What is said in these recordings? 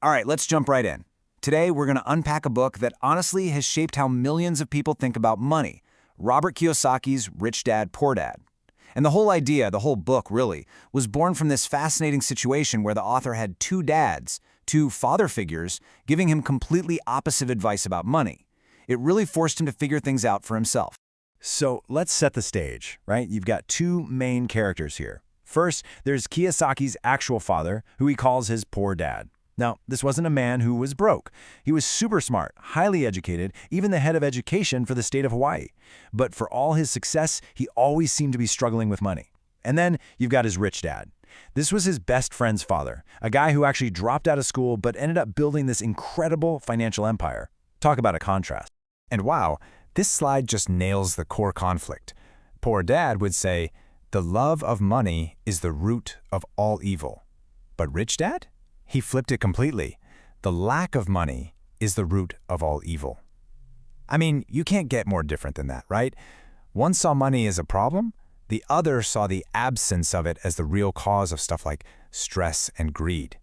All right, let's jump right in. Today, we're going to unpack a book that honestly has shaped how millions of people think about money, Robert Kiyosaki's Rich Dad, Poor Dad. And the whole idea, the whole book really, was born from this fascinating situation where the author had two dads, two father figures, giving him completely opposite advice about money. It really forced him to figure things out for himself. So let's set the stage, right? You've got two main characters here. First, there's Kiyosaki's actual father, who he calls his poor dad. Now, this wasn't a man who was broke. He was super smart, highly educated, even the head of education for the state of Hawaii. But for all his success, he always seemed to be struggling with money. And then you've got his rich dad. This was his best friend's father, a guy who actually dropped out of school but ended up building this incredible financial empire. Talk about a contrast. And wow, this slide just nails the core conflict. Poor Dad would say, the love of money is the root of all evil. But Rich Dad? He flipped it completely. The lack of money is the root of all evil. I mean, you can't get more different than that, right? One saw money as a problem, the other saw the absence of it as the real cause of stuff like stress and greed.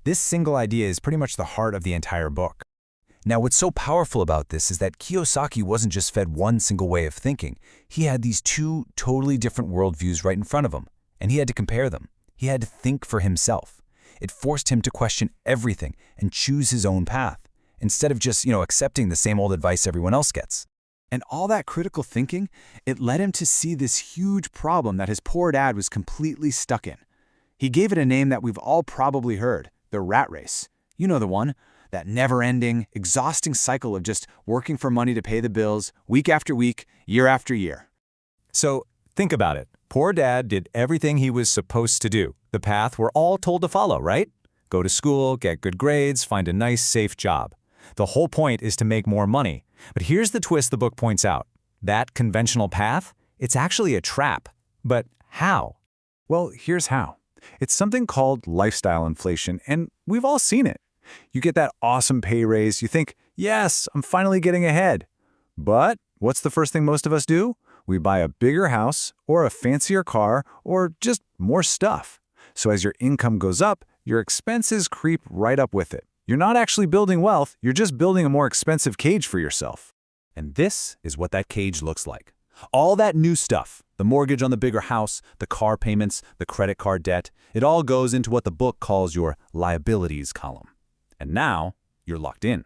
This single idea is pretty much the heart of the entire book. Now, what's so powerful about this is that Kiyosaki wasn't just fed one single way of thinking. He had these two totally different worldviews right in front of him, and he had to compare them. He had to think for himself. It forced him to question everything and choose his own path, instead of just, accepting the same old advice everyone else gets. And all that critical thinking, it led him to see this huge problem that his poor dad was completely stuck in. He gave it a name that we've all probably heard, the rat race. You know the one, that never-ending, exhausting cycle of just working for money to pay the bills, week after week, year after year. So think about it. Poor Dad did everything he was supposed to do. The path we're all told to follow, right? Go to school, get good grades, find a nice, safe job. The whole point is to make more money. But here's the twist the book points out. That conventional path, it's actually a trap. But how? Well, here's how. It's something called lifestyle inflation, and we've all seen it. You get that awesome pay raise, you think, yes, I'm finally getting ahead. But what's the first thing most of us do? We buy a bigger house, or a fancier car, or just more stuff. So as your income goes up, your expenses creep right up with it. You're not actually building wealth, you're just building a more expensive cage for yourself. And this is what that cage looks like. All that new stuff, the mortgage on the bigger house, the car payments, the credit card debt, it all goes into what the book calls your liabilities column. And now, you're locked in.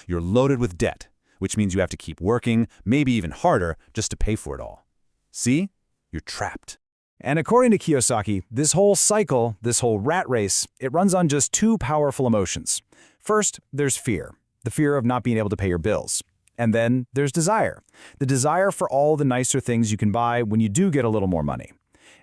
You're loaded with debt, which means you have to keep working, maybe even harder, just to pay for it all. See? You're trapped. And according to Kiyosaki, this whole cycle, this whole rat race, it runs on just two powerful emotions. First, there's fear, the fear of not being able to pay your bills. And then there's desire, the desire for all the nicer things you can buy when you do get a little more money.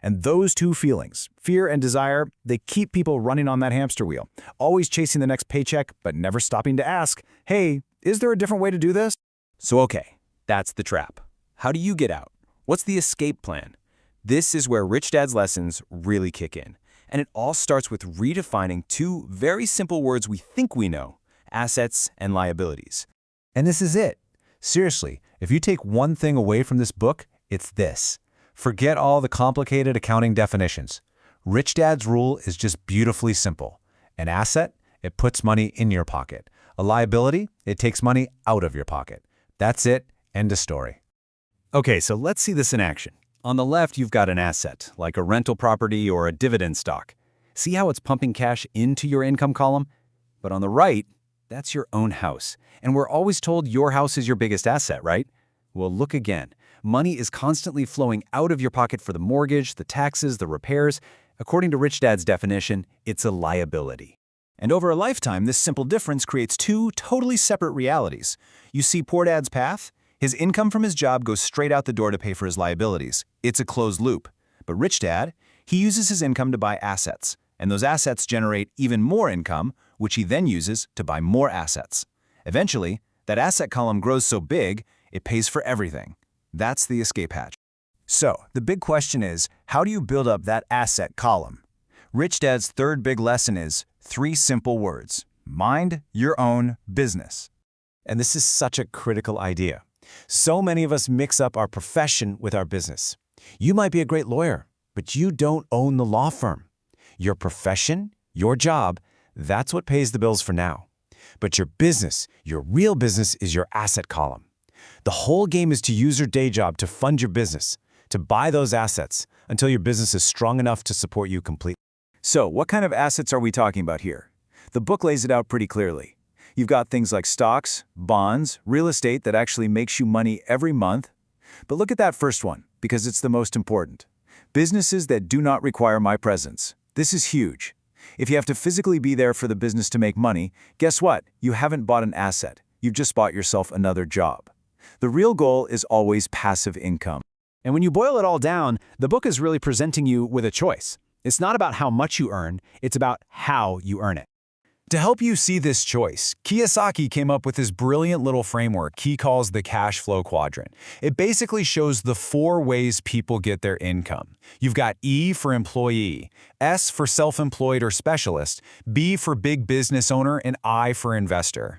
And those two feelings, fear and desire, they keep people running on that hamster wheel, always chasing the next paycheck, but never stopping to ask, hey, is there a different way to do this? So okay, that's the trap. How do you get out? What's the escape plan? This is where Rich Dad's lessons really kick in. And it all starts with redefining two very simple words we think we know, assets and liabilities. And this is it. Seriously, if you take one thing away from this book, it's this. Forget all the complicated accounting definitions. Rich Dad's rule is just beautifully simple. An asset, it puts money in your pocket. A liability, it takes money out of your pocket. That's it. End of story. Okay, so let's see this in action. On the left, you've got an asset, like a rental property or a dividend stock. See how it's pumping cash into your income column? But on the right, that's your own house. And we're always told your house is your biggest asset, right? Well, look again. Money is constantly flowing out of your pocket for the mortgage, the taxes, the repairs. According to Rich Dad's definition, it's a liability. And over a lifetime, this simple difference creates two totally separate realities. You see Poor Dad's path? His income from his job goes straight out the door to pay for his liabilities. It's a closed loop. But Rich Dad, he uses his income to buy assets. And those assets generate even more income, which he then uses to buy more assets. Eventually, that asset column grows so big, it pays for everything. That's the escape hatch. So, the big question is, how do you build up that asset column? Rich Dad's third big lesson is 3 simple words. Mind your own business. And this is such a critical idea. So many of us mix up our profession with our business. You might be a great lawyer, but you don't own the law firm. Your profession, your job, That's what pays the bills for now. But your business, your real business, is your asset column. The whole game is to use your day job to fund your business, to buy those assets until your business is strong enough to support you completely. So, what kind of assets are we talking about here? The book lays it out pretty clearly. You've got things like stocks, bonds, real estate that actually makes you money every month. But look at that first one, because it's the most important. Businesses that do not require my presence. This is huge. If you have to physically be there for the business to make money, guess what? You haven't bought an asset. You've just bought yourself another job. The real goal is always passive income. And when you boil it all down, the book is really presenting you with a choice. It's not about how much you earn, it's about how you earn it. To help you see this choice, Kiyosaki came up with this brilliant little framework he calls the cash flow quadrant. It basically shows the 4 ways people get their income. You've got E for employee, S for self-employed or specialist, B for big business owner, and I for investor.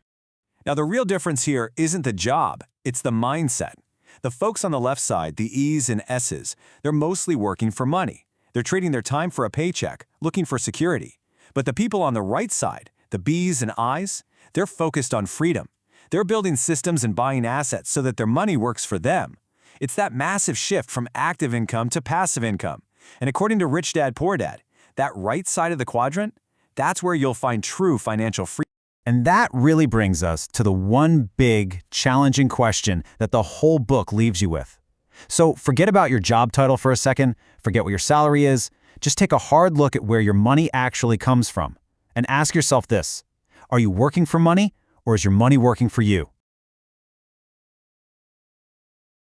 Now, the real difference here isn't the job, it's the mindset. The folks on the left side, the E's and S's, they're mostly working for money. They're trading their time for a paycheck, looking for security. But the people on the right side, the B's and I's, they're focused on freedom. They're building systems and buying assets so that their money works for them. It's that massive shift from active income to passive income. And according to Rich Dad, Poor Dad, that right side of the quadrant, that's where you'll find true financial freedom. And that really brings us to the one big, challenging question that the whole book leaves you with. So forget about your job title for a second, forget what your salary is, just take a hard look at where your money actually comes from. And ask yourself this: are you working for money, or is your money working for you?